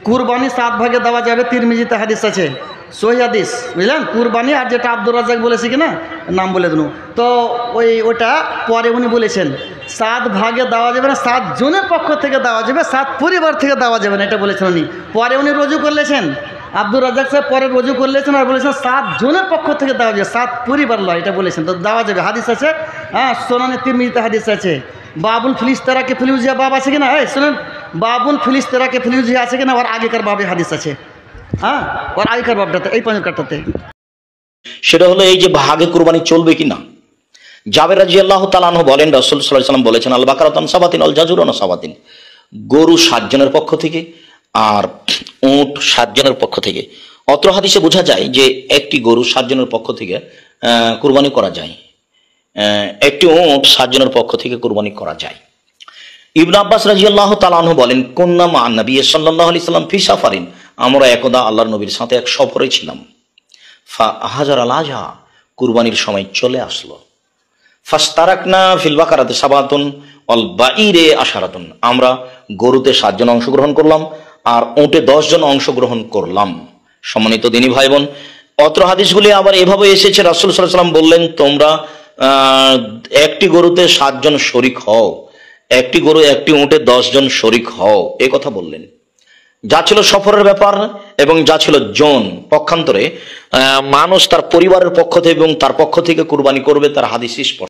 কুরবানি 7 ভাগে দেওয়া যাবে, তিরমিজিতে হাদিস আছে, সহি হাদিস, বুঝলেন? কুরবানি আর যেটা আব্দুর রাজ্জাক বলেছে কিনা, নাম বলে দিন, তো ওটা পরে উনি বলেছেন 7 ভাগে দেওয়া যাবে না, 7 জনের পক্ষ থেকে দেওয়া যাবে, 7 পরিবার থেকে দেওয়া যাবে না, এটা বলেছেন উনি। পরে উনি রুজু করলেছেন, আব্দুর রাজ্জাক সাহেব পরে রুজু করলেছেন আর বলেছেন 7 জনের পক্ষ থেকে দেওয়া যাবে, 7 পরিবার লয়, এটা বলেছেন। তো দেওয়া যাবে, হাদিস আছে, হ্যাঁ, সুনানে তিরমিজিতে হাদিস আছে। বাবুল ফিলিস্তারাকে ফিলিউজিয়া বাব আছে কিনা, এই শুনুন, বাবুল ফিলিস্তারাকে ফিলিউজিয়া আছে কিনা, ওর আগেকার বাবে হাদিস আছে, হ্যাঁ, ওর আগেকার বাবটাতে, এই 5 কাঠটাতে। সেটা হলো এই যে ভাগে কুরবানি চলবে কিনা। জাবের রাদিয়াল্লাহু তাআলা আনহু বলেন, রাসূল সাল্লাল্লাহু আলাইহি ওয়াসাল্লাম বলেছেন, আল বাকারাতুন সাবাতিন আল জাজুরুন সাবাতিন, গরু 7 জনের পক্ষ থেকে আর উট 7 জনের পক্ষ থেকে। অত্র হাদিসে বোঝা যায় যে একটি গরু 7 জনের পক্ষ থেকে কুরবানি করা যায়, একটি উট 7 জনের পক্ষ থেকে কুরবানি করা যায়। ইবনে আব্বাস রাদিয়াল্লাহু তাআলা আনহু বলেন, কুন্না মা নবী সাল্লাল্লাহু আলাইহি সাল্লাম ফি সাফারিন, আমরা একদা আল্লাহর নবীর সাথে এক সফরে ছিলাম। ফা হাজার আল আজহা, কুরবানির সময় চলে আসলো। ফাস্তারাকনা ফিল বাকারাতে সাবাতুন ওয়াল বাঈরে আশারাতুন, আমরা গরুতে 7 জন অংশগ্রহণ করলাম আর উটে 10 জন অংশগ্রহণ করলাম। সম্মানিত দিনী ভাই বোন, অত্র হাদিসগুলি আবার এভাবে এসেছে, রাসূল সাল্লাল্লাহু আলাইহি ওয়াসাল্লাম বললেন, তোমরা একটি গরুতে 7 জন শরীক হও, একটি গরু একটি উটে 10 জন শরীক হও, এই কথা বললেন। যা ছিল সফরের ব্যাপার এবং যা ছিল জন, পক্ষান্তরে মানুষ তার পরিবারের পক্ষ থেকে এবং তার পক্ষ থেকে কুরবানি করবে, তার হাদিস স্পষ্ট।